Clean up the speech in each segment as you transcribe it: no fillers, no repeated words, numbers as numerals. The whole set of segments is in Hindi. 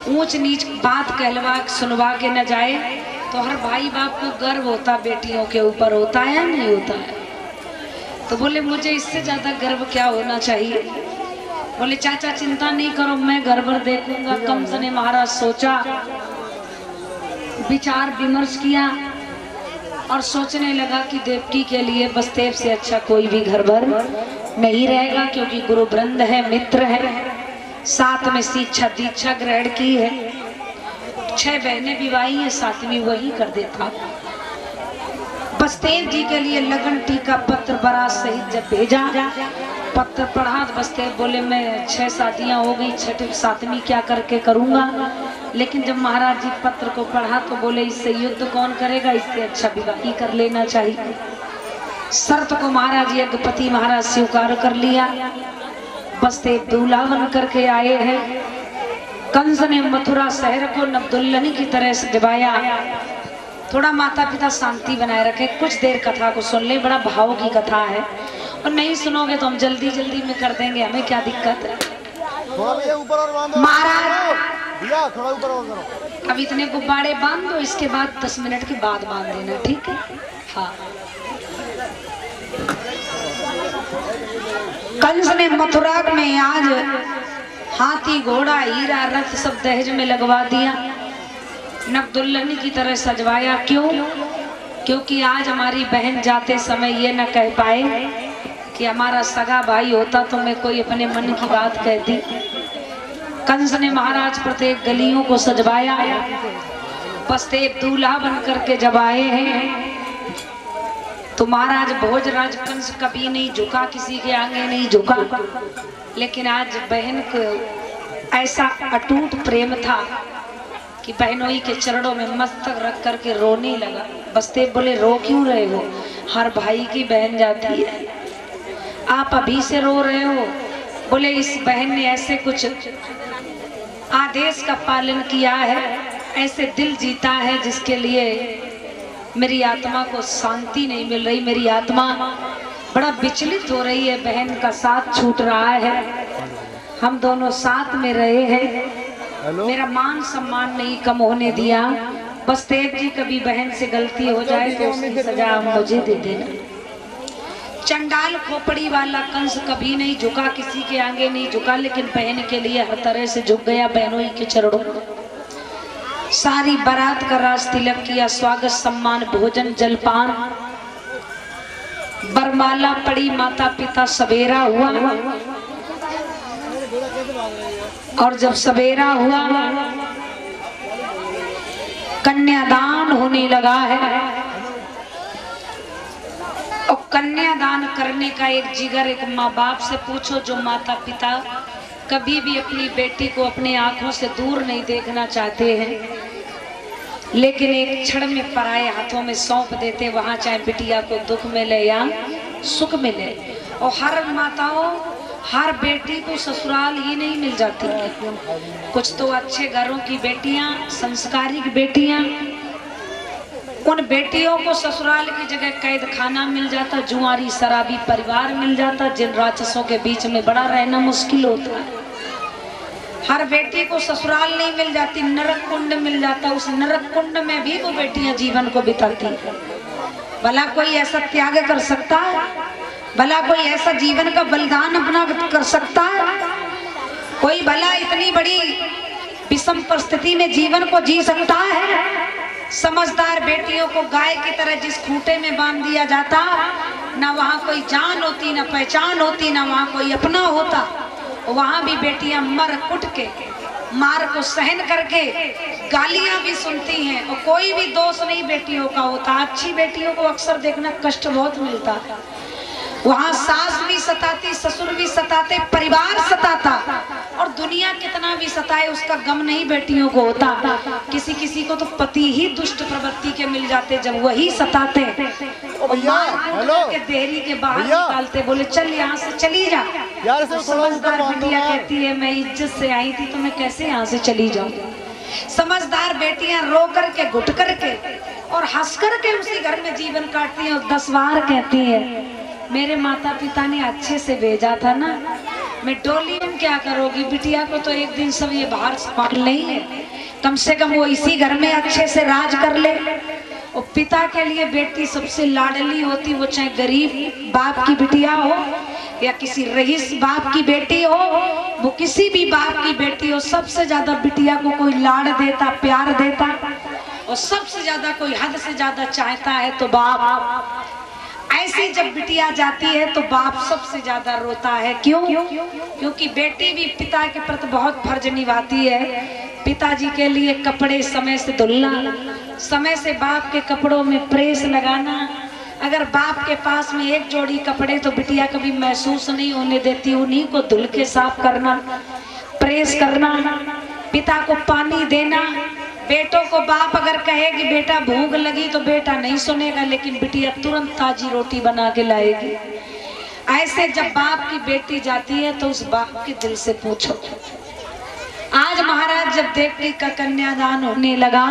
ऊंच नीच बात कहलवा सुनवा के न जाए तो हर भाई बाप को गर्व होता बेटियों के ऊपर, होता है या नहीं होता है? तो बोले मुझे इससे ज्यादा गर्व क्या होना चाहिए। बोले चाचा चिंता नहीं करो, मैं घर भर देखूंगा। कंस ने महाराज सोचा, विचार विमर्श किया और सोचने लगा कि देवकी के लिए बसदेव से अच्छा कोई भी घर भर नहीं रहेगा, क्योंकि गुरु वृंद है, मित्र है, साथ में शिक्षा दीक्षा ग्रहण की है, 6 बहनें विवाही है, 7वीं वही कर देता। बसदेव जी के लिए लगन टीका पत्र बारात सहित जब भेजा, पत्र पढ़ा तो बसदेव बोले मैं 6 शादियां हो गई, 6वीं 7वीं क्या करके करूंगा। लेकिन जब महाराज जी पत्र को पढ़ा तो बोले इससे युद्ध कौन करेगा, इससे अच्छा विवाह ही कर लेना चाहिए। शर्त को महाराज यज्ञपति महाराज स्वीकार कर लिया। बसदेव दूल्हा बन करके आए हैं। कंस ने मथुरा शहर को नवदुल्हन की तरह सजवाया। थोड़ा माता पिता शांति बनाए रखे, कुछ देर कथा को सुन ले, बड़ा भाव की कथा है, और नहीं सुनोगे तो हम जल्दी जल्दी में कर देंगे, हमें क्या दिक्कत है। महाराज थोड़ा ऊपर और करो। अब इतने गुब्बारे बांध दो, इसके बाद 10 मिनट के बाद बांध देना, ठीक है? हाँ। कंस ने मथुरा में आज हाथी घोड़ा हीरा रथ सब दहेज में लगवा दिया, नवदुल्हन की तरह सजवाया। क्यों? क्योंकि आज हमारी बहन जाते समय ये न कह पाए कि हमारा सगा भाई होता तो मैं कोई अपने मन की बात कहती। कंस ने महाराज प्रत्येक गलियों को सजवाया। बसदेव दूल्हा बन करके जब आए हैं तो महाराज भोजराज कंस कभी नहीं झुका, किसी के आगे नहीं झुका, लेकिन आज बहन को ऐसा अटूट प्रेम था कि बहनोई के चरणों में मस्तक रख करके रोने लगा। बसदेव बोले रो क्यों रहे हो, हर भाई की बहन जाती है, आप अभी से रो रहे हो। बोले इस बहन ने ऐसे कुछ आदेश का पालन किया है, ऐसे दिल जीता है जिसके लिए मेरी आत्मा को शांति नहीं मिल रही, मेरी आत्मा बड़ा विचलित हो रही है, बहन का साथ छूट रहा है, हम दोनों साथ में रहे हैं, मेरा मान सम्मान नहीं कम होने दिया। बसदेव जी कभी बहन से गलती हो जाए तो उसकी सजा मुझे दे देना। चंडाल खोपड़ी वाला कंस कभी नहीं झुका, किसी के आगे नहीं झुका, लेकिन बहन के लिए हर तरह से झुक गया बहनों के चरणों। सारी बारात का राज तिलक किया, स्वागत सम्मान भोजन जलपान, बरमाला पड़ी, माता पिता सवेरा हुआ। और जब सवेरा हुआ कन्यादान होने लगा है। और कन्यादान करने का एक जिगर एक माँ बाप से पूछो, जो माता पिता कभी भी अपनी बेटी को अपने आंखों से दूर नहीं देखना चाहते हैं, लेकिन एक क्षण में पराये हाथों में सौंप देते, वहां चाहे बिटिया को दुख मिले या सुख मिले। और हर माताओं हर बेटी को ससुराल ही नहीं मिल जाती है, कुछ तो अच्छे घरों की बेटियां, संस्कारिक बेटियां, उन बेटियों को ससुराल की जगह कैद खाना मिल जाता, जुआरी शराबी परिवार मिल जाता, जिन राक्षसों के बीच में बड़ा रहना मुश्किल होता है। हर बेटी को ससुराल नहीं मिल जाती, नरक कुंड मिल जाता, उस नरक कुंड में भी वो बेटियां जीवन को बिताती है। भला कोई ऐसा त्याग कर सकता है? भला कोई ऐसा जीवन का बलिदान अपना कर सकता है? कोई भला इतनी बड़ी विषम परिस्थिति में जीवन को जी सकता है? समझदार बेटियों को गाय की तरह जिस खूंटे में बांध दिया जाता, ना वहाँ कोई जान होती, ना पहचान होती, ना वहाँ कोई अपना होता, वहाँ भी बेटियां मर कुट के मार को सहन करके गालियां भी सुनती हैं, और कोई भी दोष नहीं बेटियों का होता। अच्छी बेटियों को अक्सर देखना कष्ट बहुत मिलता है, वहाँ सास भी सताती, ससुर भी सताते, परिवार सताता, और दुनिया कितना भी सताए उसका गम नहीं बेटियों को होता। किसी किसी को तो पति ही दुष्ट प्रवृत्ति के मिल जाते, जब वही सताते के देहरी के बाहर निकालते, बोले चल यहाँ से चली जा। तो समझदार बिटिया कहती है मैं इज्जत से आई थी तो मैं कैसे यहाँ से चली जाऊँ। समझदार बेटियां रो करके घुट करके और हंस करके उसी घर में जीवन काटती हैं, और 10 बार कहती है मेरे माता पिता ने अच्छे से भेजा था ना, मैं डोली में क्या करोगी, बिटिया को तो एक दिन सब ये बाहर संभाल नहीं है, कम से कम वो इसी घर में अच्छे से राज कर ले। और पिता के लिए बेटी सबसे लाडली होती, वो चाहे गरीब बाप की बिटिया हो या किसी रईस बाप की बेटी हो, वो किसी भी बाप की बेटी हो, सबसे ज्यादा बिटिया को कोई लाड देता, प्यार देता, और सबसे ज्यादा कोई हद से ज्यादा चाहता है तो बाप। ऐसी जब बिटिया जाती है तो बाप सबसे ज्यादा रोता है। क्यों? क्योंकि बेटी भी पिता के प्रति बहुत फर्ज निभाती है। पिताजी के लिए कपड़े समय से धुलना, समय से बाप के कपड़ों में प्रेस लगाना। अगर बाप के पास में एक जोड़ी कपड़े तो बिटिया कभी महसूस नहीं होने देती, उन्हीं को धुल के साफ करना, प्रेस करना, पिता को पानी देना। बेटों को बाप अगर कहे कि बेटा भूख लगी तो बेटा नहीं सुनेगा, लेकिन बिटिया तुरंत ताजी रोटी बना के लाएगी। ऐसे जब बाप की बेटी जाती है तो उस बाप के दिल से पूछो। आज महाराज जब देवकी का कन्यादान होने लगा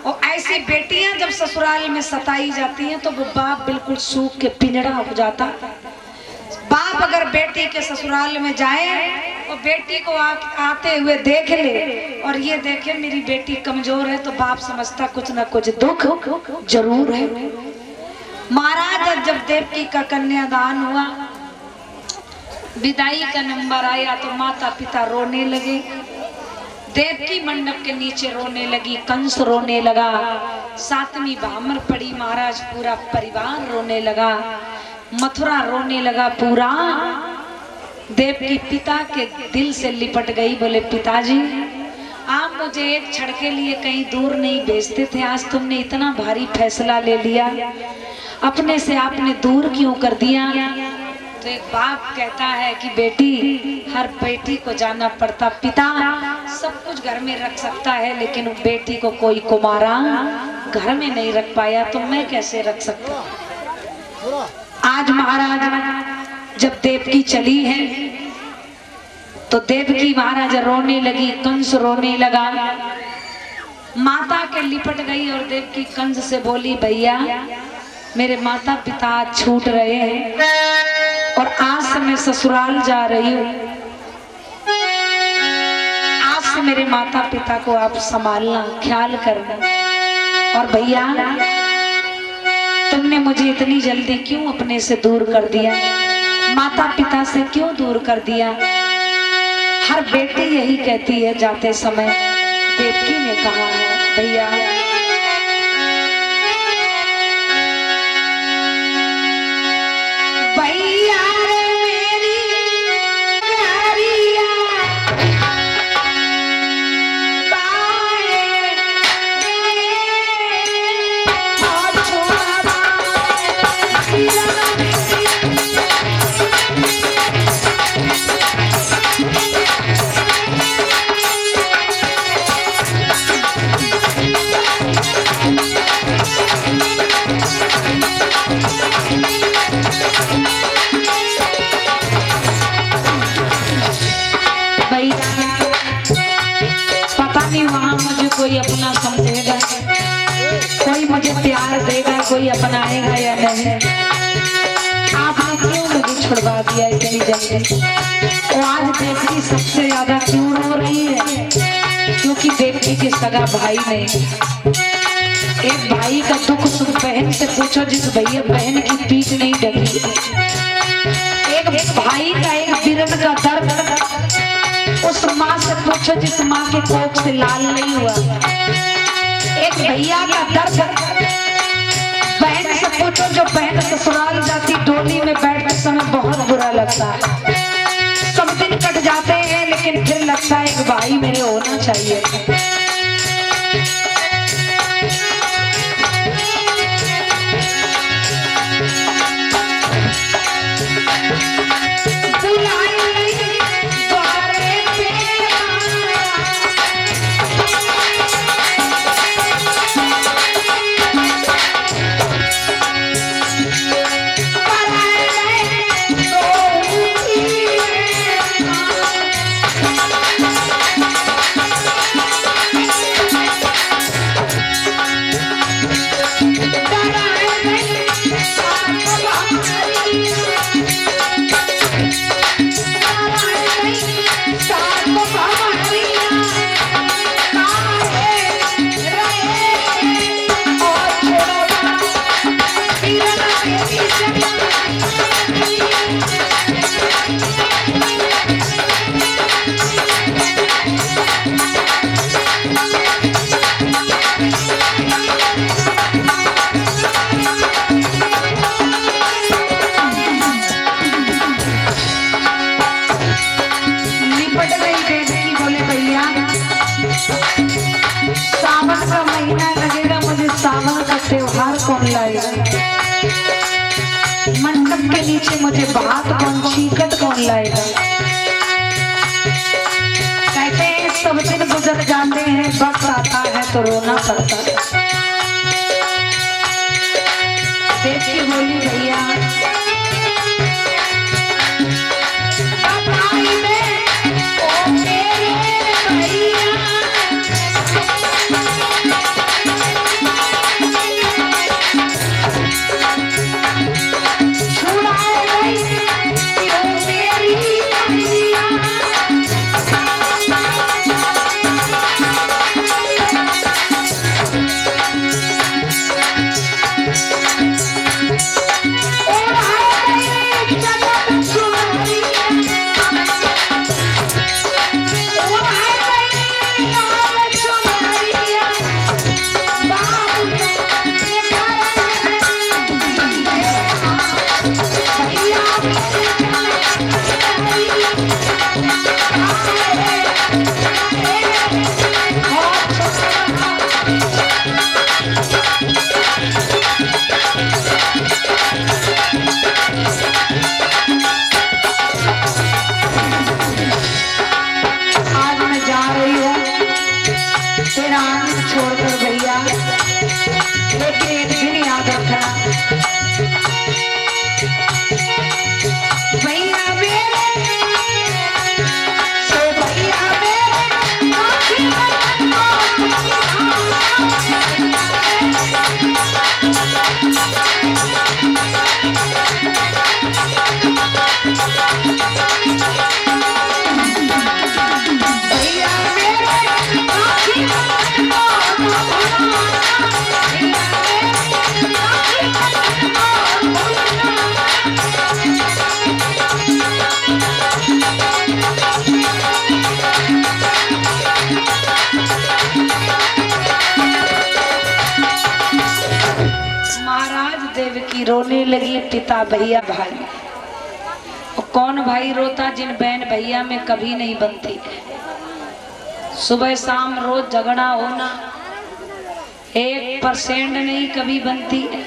और ऐसी बेटियां जब ससुराल में सताई जाती हैं तो वो बाप बिल्कुल सूख के पिंजड़ा हो जाता। बाप अगर बेटी के ससुराल में जाए और बेटी को आते हुए देख ले और ये देखे मेरी बेटी कमजोर है, तो बाप समझता कुछ ना कुछ दुख जरूर है। महाराज जब देवकी का कन्यादान हुआ, विदाई का नंबर आया तो माता पिता रोने लगे। देवकी मंडप के नीचे रोने लगी, कंस रोने लगा, सातवीं भामर पड़ी महाराज, पूरा परिवार रोने लगा, मथुरा रोने लगा पूरा। देवकी पिता के दिल से लिपट गई, बोले पिताजी आप मुझे एक क्षण के लिए कहीं दूर नहीं भेजते थे, आज तुमने इतना भारी फैसला ले लिया, अपने से आपने दूर क्यों कर दिया? तो एक बाप कहता है कि बेटी, हर बेटी को जाना पड़ता, पिता सब कुछ घर में रख सकता है लेकिन बेटी को कोई कुमारा घर में नहीं रख पाया, तो मैं कैसे रख सकता। आज महाराज जब देवकी चली है तो देवकी महाराज रोने लगी, कंस रोने लगा, माता के लिपट गई और देवकी कंस से बोली भैया मेरे माता पिता छूट रहे हैं और आज से मैं ससुराल जा रही हूँ, आज से मेरे माता पिता को आप संभालना, ख्याल करना। और भैया तुमने मुझे इतनी जल्दी क्यों अपने से दूर कर दिया, माता पिता से क्यों दूर कर दिया? हर बेटी यही कहती है जाते समय। देवकी ने कहा है भैया कोई अपना समझेगा, कोई मुझे प्यार देगा, कोई अपनाएगा या नहीं। आपने क्यों मुझे छुड़वा दिया इतनी जल्दी? और आज देवकी सबसे ज्यादा क्यों रो रही है? क्योंकि देवकी के सगा भाई नहीं। एक भाई का दुख सुख बहन से पूछो जिस भैया बहन की पीठ नहीं डगी। एक भाई का एक बिरन का दर्द उस माँ से पूछो जिस माँ के कोख से लाल नहीं हुआ। एक भैया का दर्द बहन से पूछो जो बहन ससुराल जाती डोली में बैठते समय बहुत बुरा लगता है। सब दिन कट जाते हैं लेकिन फिर लगता है एक भाई मेरे होना चाहिए। हार कौन लाएगा, मंडप के नीचे मुझे बात कौन, चीकट कौन लाएगा। कहते हैं सब दिन गुजर जाते हैं, वक्त आता है तो रोना पड़ता है। देखिए बोली भैया छोड़कर भैया, लेकिन एक दिन याद रखना भैया मेरे, सो भैया रोने लगी। पिता भैया भाई, कौन भाई रोता जिन बहन भैया में कभी नहीं बनती। सुबह शाम रोज झगड़ा होना 1% नहीं कभी बनती है।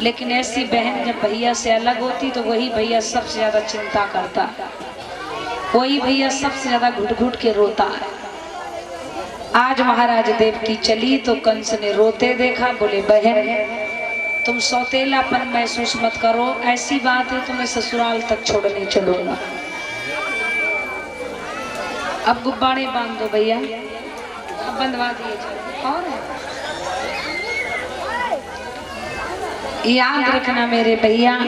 लेकिन ऐसी बहन जब भैया से अलग होती तो वही भैया सबसे ज्यादा चिंता करता है, वही भैया सबसे ज्यादा घुट घुट के रोता है। आज महाराज देव की चली तो कंस ने रोते देखा, बोले बहन तुम सौतेलापन महसूस मत करो, ऐसी बात है तुम्हें ससुराल तक छोड़ने चलूंगा। अब गुब्बारे बांध दो भैया, अब बंधवा दिए जाओ। और याद रखना मेरे भैया,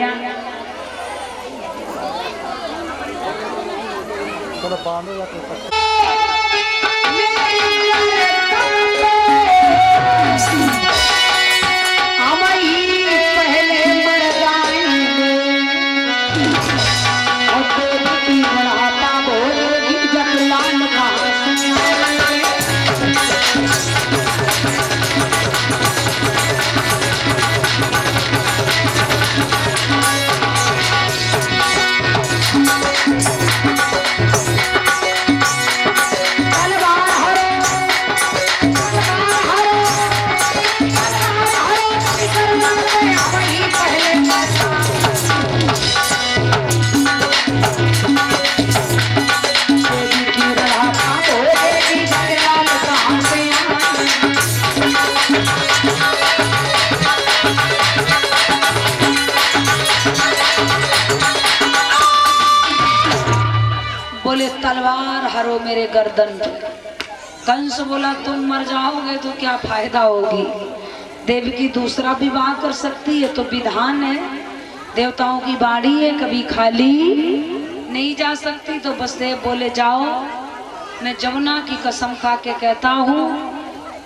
बोले तलवार हरो मेरे गर्दन पे। कंस बोला तुम मर जाओगे तो क्या फायदा होगी, देवकी दूसरा विवाह कर सकती है, तो विधान है, देवताओं की बाड़ी है, कभी खाली नहीं जा सकती। तो बसदेव बोले जाओ, मैं जमुना की कसम खा के कहता हूँ,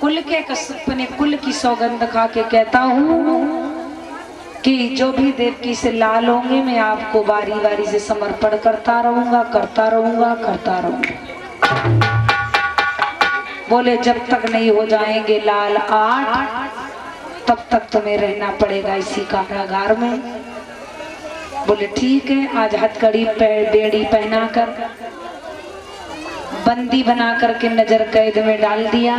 कुल के अपने कुल की सौगंध खा के कहता हूँ कि जो भी देवकी से लाल होंगे मैं आपको बारी बारी से समर्पण करता रहूंगा, करता रहूंगा, करता रहूंगा। बोले जब तक नहीं हो जाएंगे लाल 8 तब तक तुम्हें रहना पड़ेगा इसी कारागार में। बोले ठीक है। आज हथकड़ी बेड़ी पहनाकर बंदी बना करके नजर कैद में डाल दिया।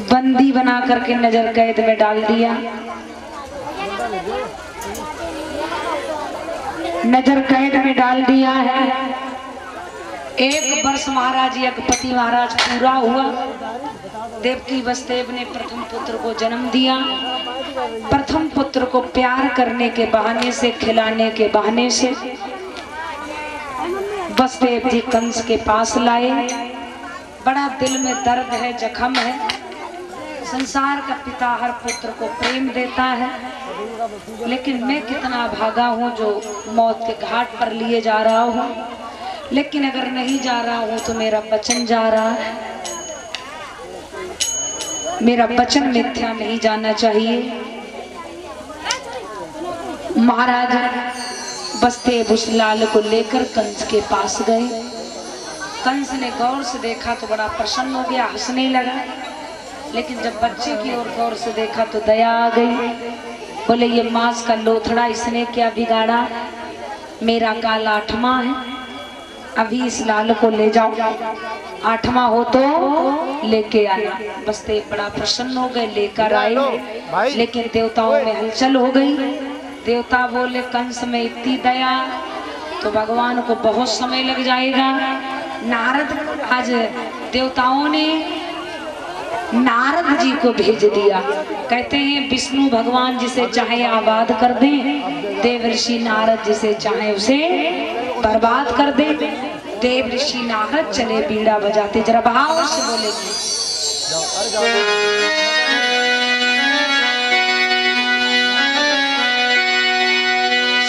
बंदी बना करके नजर कैद में डाल दिया। नजर कैद में डाल दिया है। 1 वर्ष महाराज यज्ञपति महाराज पूरा हुआ। देवकी वसुदेव ने प्रथम पुत्र को जन्म दिया। प्रथम पुत्र को प्यार करने के बहाने से, खिलाने के बहाने से वसुदेव जी कंस के पास लाए। बड़ा दिल में दर्द है, जख्म है। संसार का पिता हर पुत्र को प्रेम देता है, लेकिन मैं कितना भागा हूँ जो मौत के घाट पर लिए जा रहा हूँ। लेकिन अगर नहीं जा रहा हूँ तो मेरा वचन जा रहा है। मेरा वचन मिथ्या नहीं जाना चाहिए। महाराज वसुदेव उस लाल को लेकर कंस के पास गए। कंस ने गौर से देखा तो बड़ा प्रसन्न हो गया, हंसने लगा। लेकिन जब बच्चे की ओर गौर से देखा तो दया आ गई। बोले ये मांस का लोथड़ा, इसने क्या बिगाड़ा? मेरा काल 8वां है, अभी इस लाल को ले जाओ, 8वां हो तो लेके आना। वसुदेव बड़ा प्रसन्न हो गए, लेकर आए। लेकिन देवताओं में हलचल हो गई। देवता बोले कंस में इतनी दया तो भगवान को बहुत समय लग जाएगा। नारद, आज देवताओं ने नारद जी को भेज दिया। कहते हैं विष्णु भगवान जिसे चाहे आबाद कर दें, देव ऋषि नारद जिसे चाहे उसे बर्बाद कर दे। देव ऋषि नारद चले बीड़ा बजाते, जरा भाव से बोलेंगे।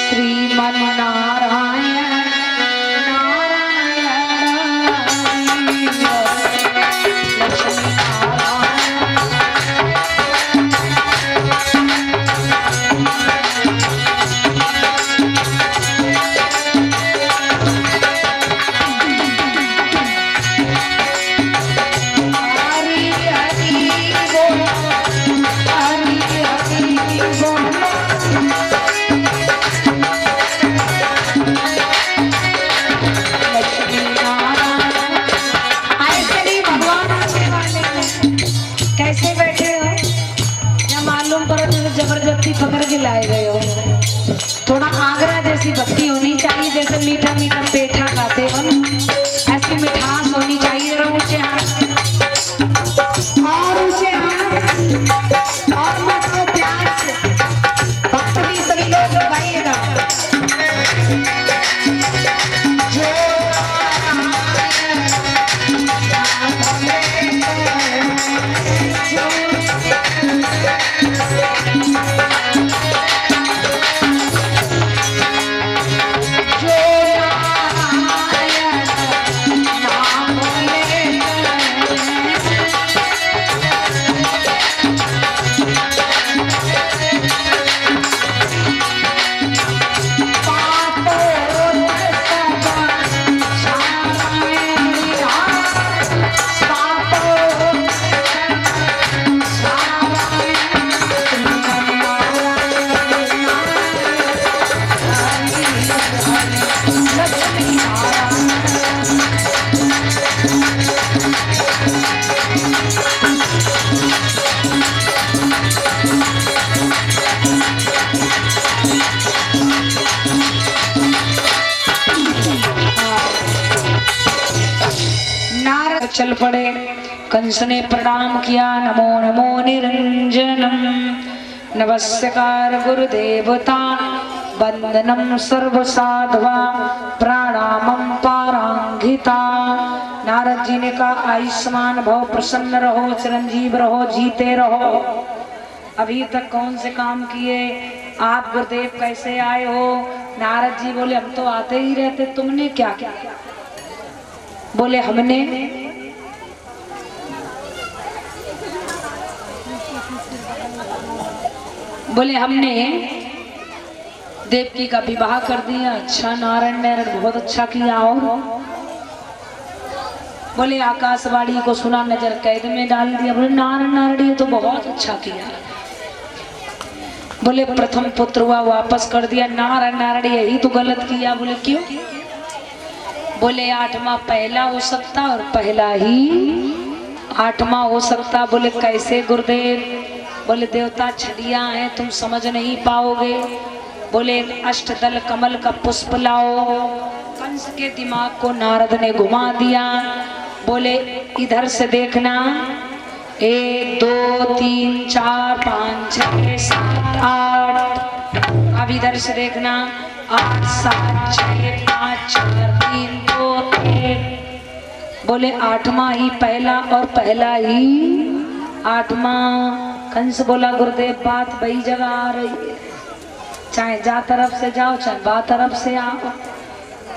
श्रीमन नारायण जबरदस्ती पकड़ के लाए गए हो। थोड़ा आगरा जैसी भक्ति होनी चाहिए, जैसे मीठा मीठा पेठा खाते हो, ऐसी मिठास होनी चाहिए। और ऊंचे हाथ और मत को प्यार से भक्त भी सभी लोग गाइएगा। चल पड़े। कंस ने प्रणाम किया, नमो नमो निरंजनम, नमस्कार गुरुदेवता, वंदनम सर्व साधवा, प्रणामम पारांगिता। नारद जी ने कहा आयुष्मान भव, प्रसन्न रहो, चिरंजीव रहो, जीते रहो। अभी तक कौन से काम किए आप गुरुदेव, कैसे आए हो? नारद जी बोले हम तो आते ही रहते, तुमने क्या किया? बोले हमने देवकी का विवाह कर दिया। अच्छा नारायण नारायण, बहुत अच्छा किया। और बोले आकाशवाणी को सुना, नजर कैद में डाल दिया। बोले नारायण नारायण, ये तो बहुत अच्छा किया। बोले प्रथम पुत्र हुआ, वापस कर दिया। नारायण नारायण, यही तो गलत किया। बोले क्यों? बोले 8वां पहला हो सकता और पहला ही आठवां हो सकता। बोले कैसे गुरुदेव? बोले देवता छड़ियाँ हैं, तुम समझ नहीं पाओगे। बोले अष्टदल कमल का पुष्प लाओ। कंस के दिमाग को नारद ने घुमा दिया। बोले इधर से देखना, 1 2 3 4 5 6 7 8। अब इधर से देखना, 8 7 6 5 4 3 2 1। बोले आठवां ही पहला और पहला ही आठवां। कंस बोला गुरुदेव बात वही जगह आ रही है, चाहे जा तरफ से जाओ चाहे बा तरफ से आओ।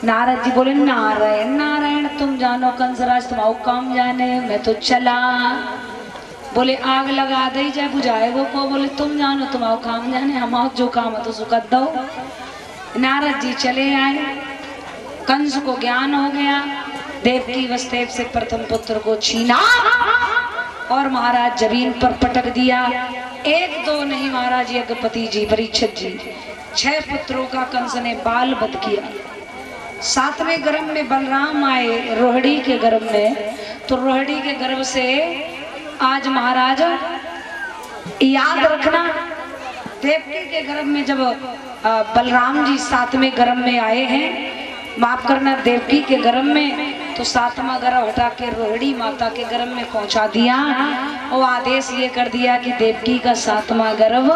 नारद जी बोले नारायण नारायण तुम जानो कंसराज तुम्हारा काम जाने, मैं तो चला। बोले आग लगा दे जाए बुझाएगो को? बोले तुम जानो तुम्हारा काम जाने, हम जो काम है तो सुकत दो। नारद जी चले आए। कंस को ज्ञान हो गया। देवकी वसुदेव से प्रथम पुत्र को छीना और महाराज जमीन पर पटक दिया। 1 2 नहीं महाराज यज्ञपति जी परीक्षित जी 6 पुत्रों का कंस ने बाल वध किया। 7वें गर्भ में बलराम आए रोहिणी के गर्भ में, तो रोहिणी के गर्भ से आज महाराज याद रखना, देवकी के गर्भ में जब बलराम जी 7वें गर्भ में आए हैं, माफ करना देवकी के गर्भ में, तो 7वां गर्भ हटा के रोहिणी माता के गर्भ में पहुंचा दिया और आदेश ये कर दिया कि देवकी का 7वां गर्भ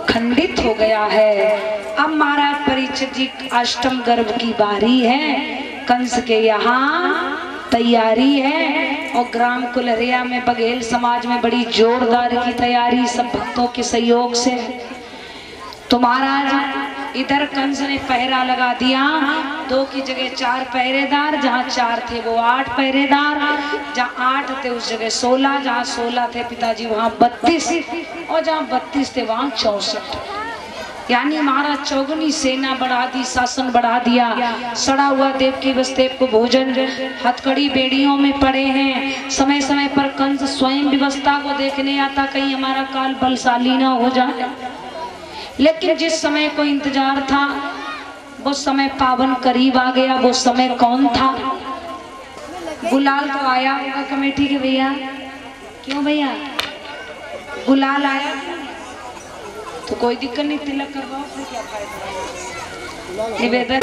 खंडित हो गया है। अब महाराज परीक्षित जी 8म गर्भ की बारी है। कंस के यहाँ तैयारी है और ग्राम कुलहरिया में बघेल समाज में बड़ी जोरदार की तैयारी सब भक्तों के सहयोग से। तो महाराज इधर कंस ने पहरा लगा दिया, 2 की जगह 4 पहरेदार, जहाँ 4 थे वो 8 पहरेदार, जहाँ 8 थे उस जगह 16, जहाँ 16 थे पिताजी वहाँ 32 और जहाँ 32 थे वहाँ 64। यानी महाराज चौगुनी सेना बढ़ा दी, शासन बढ़ा दिया। सड़ा हुआ देवकी वसुदेव को भोजन हथकड़ी बेड़ियों में पड़े हैं। समय समय पर कंस स्वयं व्यवस्था को देखने आता, कहीं हमारा काल बलशाली ना हो जाए। लेकिन जिस समय को इंतजार था वो समय पावन करीब आ गया। वो समय कौन था? गुलाल तो आया होगा कमेटी के भैया, क्यों भैया गुलाल आया? तो कोई दिक्कत नहीं, तिलक करवाओ, फिर क्या फायदा। निवेदन